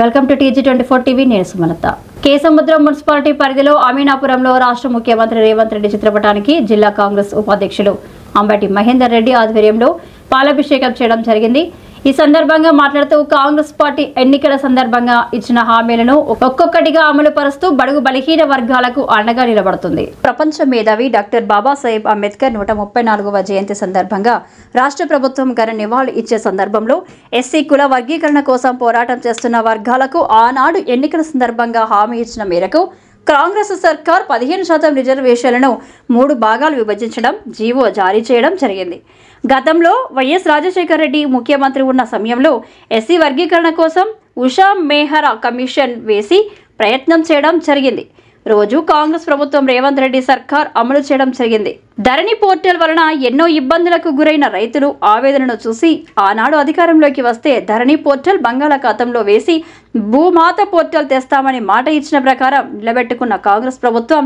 Welcome to TG24 TV. నేను Sumalatha. Kesamudram municipality పరిధిలో అమీనాపురంలో రాష్ట్ర ముఖ్యమంత్రి రేవంత్ రెడ్డి చిత్రపటానికి జిల్లా కాంగ్రెస్ ఉపాధ్యక్షులు అంబటి మహేందర్ రెడ్డి ఆధ్వర్యంలో పాలాభిషేకం చేయడం జరిగింది. ఈ సందర్భంగా మాట్లాడుతూ కాంగ్రెస్ పార్టీ ఎన్నికల సందర్భంగా ఇచ్చిన హామీలను ఒక్కొక్కటిగా అమలు పరుస్తూ బడుగు బలహీన వర్గాలకు అండగా నిలబడుతుంది. ప్రపంచ మేధావి డాక్టర్ బాబాసాహెబ్ అంబేద్కర్ 134వ జయంతి సందర్భంగా రాష్ట్ర ప్రభుత్వం ఘన నివాళులు ఇచ్చే సందర్భంలో ఎస్సీ కుల వర్గీకరణ కోసం పోరాటం చేస్తున్న వర్గాలకు ఆనాడు ఎన్నికల సందర్భంగా హామీ ఇచ్చిన మేరకు కాంగ్రెస్ సర్కార్ 15% రిజర్వేషన్లను 3 భాగాలు విభజించడం, జీవో జారీ చేయడం జరిగింది. గతంలో వైఎస్ రాజశేఖర రెడ్డి ముఖ్యమంత్రి ఉన్న సమయంలో ఎస్సీ వర్గీకరణ కోసం ఉషా మెహ్రా కమిషన్ వేసి ప్రయత్నం చేయడం జరిగింది. రోజు కాంగ్రెస్ ప్రభుత్వం రేవంత్ రెడ్డి సర్కార్ అమలు చేయడం జరిగింది. ధరణి పోర్టల్ వలన ఎన్నో ఇబ్బందులకు గురైన రైతులు ఆవేదనను చూసి ఆనాడు అధికారంలోకి వస్తే ధరణి పోర్టల్ బంగాళాఖాతంలో వేసి భూమాత పోర్టల్ తెస్తామని మాట ఇచ్చిన ప్రకారం నిలబెట్టుకున్న కాంగ్రెస్ ప్రభుత్వం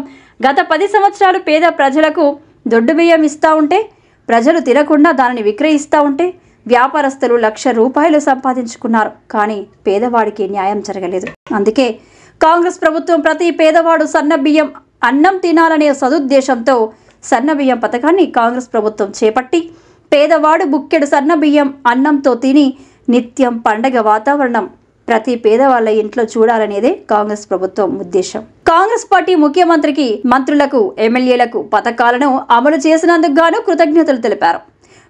గత 10 సంవత్సరాలు పేద ప్రజలకు దొడ్డు బియ్యం ఇస్తూ ఉంటే, ప్రజలు తినకుండా దానిని విక్రయిస్తూ ఉంటే వ్యాపారస్తులు ₹1,00,000 సంపాదించుకున్నారు. కానీ పేదవాడికి న్యాయం జరగలేదు. అందుకే కాంగ్రెస్ ప్రభుత్వం ప్రతి పేదవాడు సన్న బియ్యం అన్నం తినాలనే సదుద్దేశంతో సన్న బియ్యం పథకాన్ని కాంగ్రెస్ ప్రభుత్వం చేపట్టి పేదవాడు బుక్కెడు సన్న బియ్యం అన్నంతో తిని నిత్యం పండగ వాతావరణం ప్రతి పేదవాళ్ళ ఇంట్లో చూడాలనేదే కాంగ్రెస్ ప్రభుత్వం ఉద్దేశం. కాంగ్రెస్ పార్టీ ముఖ్యమంత్రికి, మంత్రులకు, ఎమ్మెల్యేలకు పథకాలను అమలు చేసినందుకు గాను కృతజ్ఞతలు తెలిపారు.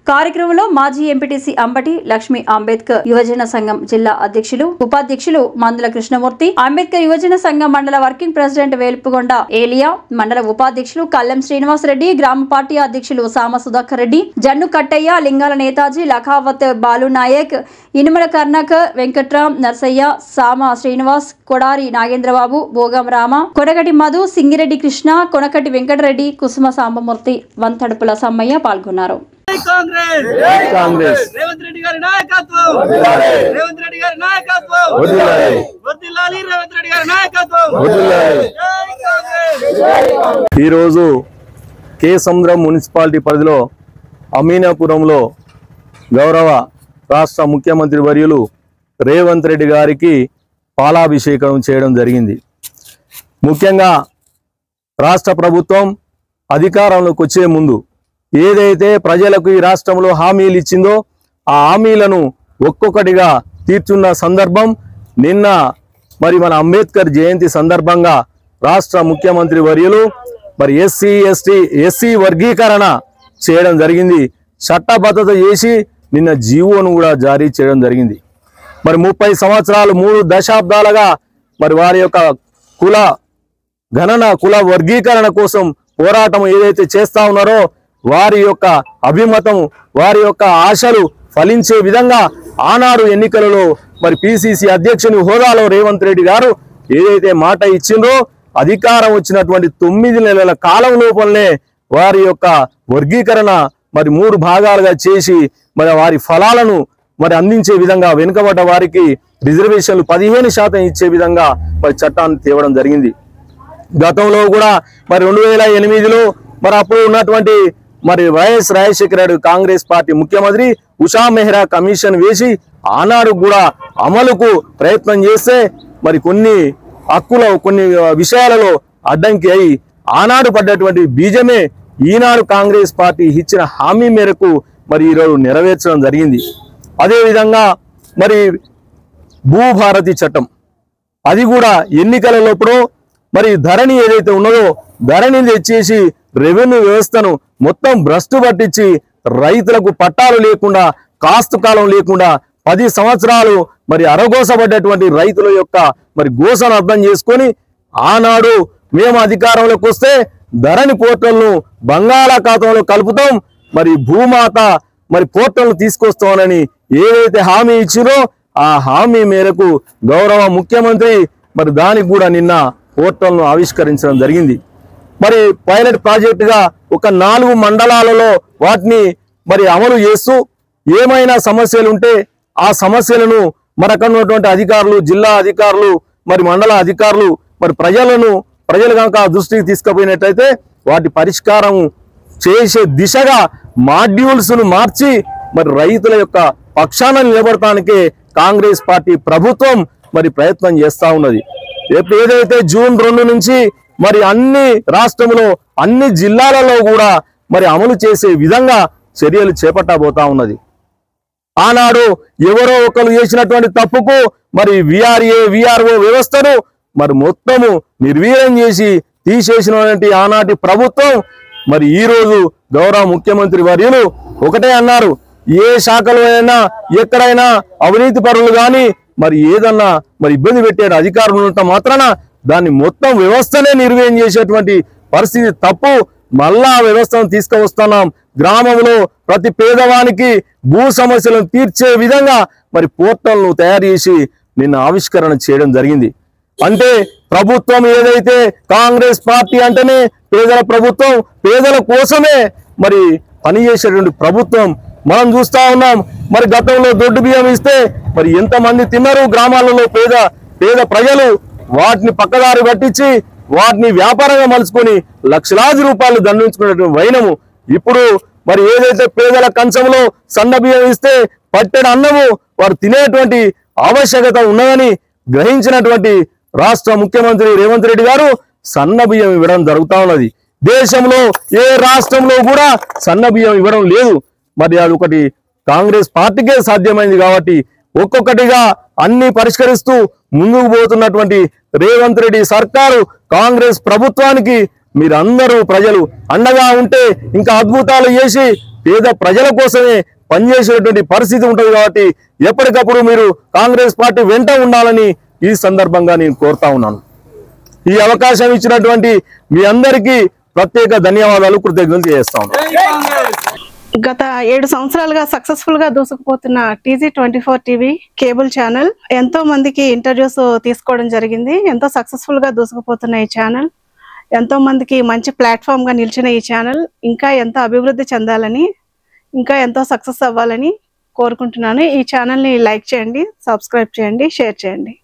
కార్యక్రమంలో మాజీ ఎంపీటీసీ అంబటి లక్ష్మీ అంబేద్కర్ యువజన సంఘం జిల్లా అధ్యక్షులు, ఉపాధ్యక్షులు మందుల కృష్ణమూర్తి, అంబేద్కర్ యువజన సంఘం మండల వర్కింగ్ ప్రెసిడెంట్ వేల్పుగొండ ఏలియా, మండల ఉపాధ్యక్షులు కల్లెం శ్రీనివాస్ రెడ్డి, గ్రామ పార్టీ అధ్యక్షులు సామ సుధాకర్ రెడ్డి, జన్ను కట్టయ్య, లింగాల నేతాజీ, లఖావత్ బాలు నాయక్, ఇనుమల కర్ణాకర్, వెంకట్రామ్, నర్సయ్య, సామ శ్రీనివాస్, కొడారి నాగేంద్రబాబు, భోగం రామ, కొనకటి మధు, సింగిరెడ్డి కృష్ణ, కొనకటి వెంకటరెడ్డి, కుసుమ సాంబమూర్తి, వంతడుపుల సమ్మయ్య పాల్గొన్నారు. కాంగ్రెస్ రేవంత్ రెడ్డి గారి నాయకత్వం, రేవంత్ రెడ్డి గారి నాయకత్వం, వర్ధిల్లాలి రేవంత్ రెడ్డి గారి నాయకత్వం. ఈరోజు కేసముద్రం మున్సిపాలిటీ పరిధిలో అమీనాపురంలో గౌరవ రాష్ట్ర ముఖ్యమంత్రి వర్యులు రేవంత్ రెడ్డి గారికి పాలాభిషేకం చేయడం జరిగింది. ముఖ్యంగా రాష్ట్ర ప్రభుత్వం అధికారంలోకి వచ్చే ముందు ఏదైతే ప్రజలకు ఈ రాష్ట్రంలో హామీలు ఇచ్చిందో ఆ హామీలను ఒక్కొక్కటిగా తీర్చున్న సందర్భం నిన్న మరి మన అంబేద్కర్ జయంతి సందర్భంగా రాష్ట్ర ముఖ్యమంత్రి వర్యులు మరి ఎస్సీ వర్గీకరణ చేయడం జరిగింది. చట్టబద్ధత చేసి నిన్న జీవోను కూడా జారీ చేయడం జరిగింది. మరి 30 సంవత్సరాలు 3 దశాబ్దాలుగా మరి వారి యొక్క కుల వర్గీకరణ కోసం పోరాటం ఏదైతే చేస్తా ఉన్నారో వారి యొక్క అభిమతం, వారి యొక్క ఆశలు ఫలించే విధంగా ఆనాడు ఎన్నికలలో మరి పిసిసి అధ్యక్షుని హోదాలో రేవంత్ రెడ్డి గారు ఏదైతే మాట ఇచ్చిందో అధికారం వచ్చినటువంటి 9 నెలల కాలం లోపలనే వారి యొక్క వర్గీకరణ మరి 3 భాగాలుగా చేసి మరి వారి ఫలాలను మరి అందించే విధంగా వెనుకబడ్డ వారికి రిజర్వేషన్లు 15% ఇచ్చే విధంగా మరి చట్టాన్ని తేవడం జరిగింది. గతంలో కూడా మరి 2008లో మరి అప్పుడు ఉన్నటువంటి మరి వైఎస్ రాజశేఖర రెడ్డి కాంగ్రెస్ పార్టీ ముఖ్యమంత్రి ఉషా మెహ్రా కమిషన్ వేసి ఆనాడు కూడా అమలుకు ప్రయత్నం చేస్తే మరి కొన్ని విషయాలలో అడ్డంకి అయి ఆనాడు పడ్డటువంటి బీజమే ఈనాడు కాంగ్రెస్ పార్టీ ఇచ్చిన హామీ మేరకు మరి ఈరోజు నెరవేర్చడం జరిగింది. అదేవిధంగా మరి భూభారతి చట్టం అది కూడా ఎన్నికల లోపల మరి ధరణి ఏదైతే ఉన్నదో ధరణి తెచ్చేసి రెవెన్యూ వ్యవస్థను మొత్తం భ్రష్టు పట్టించి రైతులకు పట్టాలు లేకుండా, కాస్తు కాలం లేకుండా 10 సంవత్సరాలు మరి అరగోసబడ్డటువంటి రైతుల యొక్క మరి గోసను అర్థం చేసుకొని ఆనాడు మేము అధికారంలోకి వస్తే ధరణి పోర్టల్ను బంగాళాఖాతంలో కలుపుతాం, మరి భూమాత మరి పోర్టల్ను తీసుకొస్తామని ఏదైతే హామీ ఇచ్చిరో ఆ హామీ మేరకు గౌరవ ముఖ్యమంత్రి మరి దానికి కూడా నిన్న పోర్టల్ను ఆవిష్కరించడం జరిగింది. మరి పైలట్ ప్రాజెక్టుగా ఒక 4 మండలాలలో వాటిని మరి అమలు చేస్తూ ఏమైనా సమస్యలు ఉంటే ఆ సమస్యలను మరి అక్కడ ఉన్నటువంటి అధికారులు, జిల్లా అధికారులు, మరి మండల అధికారులు మరి ప్రజలు కనుక దృష్టికి తీసుకుపోయినట్లయితే వాటి పరిష్కారం చేసే దిశగా మాడ్యూల్స్ను మార్చి మరి రైతుల యొక్క పక్షాన నిలబడటానికే కాంగ్రెస్ పార్టీ ప్రభుత్వం మరి ప్రయత్నం చేస్తా ఉన్నది. ఏదైతే జూన్ 2 నుంచి మరి అన్ని రాష్ట్రంలో అన్ని జిల్లాలలో కూడా మరి అమలు చేసే విధంగా చర్యలు చేపట్టబోతా ఉన్నది. ఆనాడు ఎవరో ఒకరు చేసినటువంటి తప్పుకు మరి విఆర్ఓ వ్యవస్థను మరి మొత్తము నిర్వీర్యం చేసి తీసేసినటువంటి ఆనాటి ప్రభుత్వం మరి ఈ రోజు గౌరవ ముఖ్యమంత్రి వర్యులు ఒకటే అన్నారు, ఏ శాఖలో అయినా ఎక్కడైనా అవినీతి పరులు కానీ మరి ఏదన్నా మరి ఇబ్బంది పెట్టే అధికారులు ఉన్నంత మాత్రాన దాన్ని మొత్తం వ్యవస్థనే నిర్వీర్యం చేసేటువంటి పరిస్థితి తప్పు. మళ్ళా వ్యవస్థను తీసుకువస్తున్నాం. గ్రామంలో ప్రతి పేదవానికి భూ సమస్యలను తీర్చే విధంగా మరి పోర్టల్ను తయారు చేసి నిన్న ఆవిష్కరణ చేయడం జరిగింది. అంటే ప్రభుత్వం ఏదైతే కాంగ్రెస్ పార్టీ అంటేనే పేదల ప్రభుత్వం, పేదల కోసమే మరి పనిచేసేటువంటి ప్రభుత్వం మనం చూస్తా ఉన్నాం. మరి గతంలో దొడ్డు బియ్యం ఇస్తే మరి ఎంతమంది తిన్నారు గ్రామాలలో పేద ప్రజలు, వాటిని పక్కదారి పట్టించి వాటిని వ్యాపారంగా మలుచుకొని లక్షలాది రూపాయలు దండించుకునేటువంటి వైనము. ఇప్పుడు మరి ఏదైతే పేదల కంచంలో సన్న బియ్యం ఇస్తే పట్టెడు అన్నము వారు తినేటువంటి ఆవశ్యకత ఉన్నదని గ్రహించినటువంటి రాష్ట్ర ముఖ్యమంత్రి రేవంత్ రెడ్డి గారు సన్న బియ్యం ఇవ్వడం జరుగుతా ఉన్నది. దేశంలో ఏ రాష్ట్రంలో కూడా సన్న బియ్యం ఇవ్వడం లేదు. మరి అది ఒకటి కాంగ్రెస్ పార్టీకే సాధ్యమైంది కాబట్టి ఒక్కొక్కటిగా అన్ని పరిష్కరిస్తూ ముందుకు పోతున్నటువంటి రేవంత్ రెడ్డి సర్కారు కాంగ్రెస్ ప్రభుత్వానికి మీరందరూ ప్రజలు అండగా ఉంటే ఇంకా అద్భుతాలు చేసి పేద ప్రజల కోసమే పనిచేసేటువంటి పరిస్థితి ఉంటుంది. కాబట్టి ఎప్పటికప్పుడు మీరు కాంగ్రెస్ పార్టీ వెంట ఉండాలని ఈ సందర్భంగా నేను కోరుతా ఉన్నాను. ఈ అవకాశం ఇచ్చినటువంటి మీ అందరికీ ప్రత్యేక ధన్యవాదాలు, కృతజ్ఞతలు చేస్తాను. గత 7 సంవత్సరాలుగా సక్సెస్ఫుల్ గా దూసుకుపోతున్న TG24 టీవీ కేబుల్ ఛానల్ ఎంతో మందికి ఇంటర్వ్యూస్ తీసుకోవడం జరిగింది. ఎంతో సక్సెస్ఫుల్ గా దూసుకుపోతున్న ఈ ఛానల్, ఎంతో మందికి మంచి ప్లాట్ఫామ్ గా నిలిచిన ఈ ఛానల్ ఇంకా ఎంతో అభివృద్ధి చెందాలని, ఇంకా ఎంతో సక్సెస్ అవ్వాలని కోరుకుంటున్నాను. ఈ ఛానల్ ని లైక్ చేయండి, సబ్స్క్రైబ్ చేయండి, షేర్ చేయండి.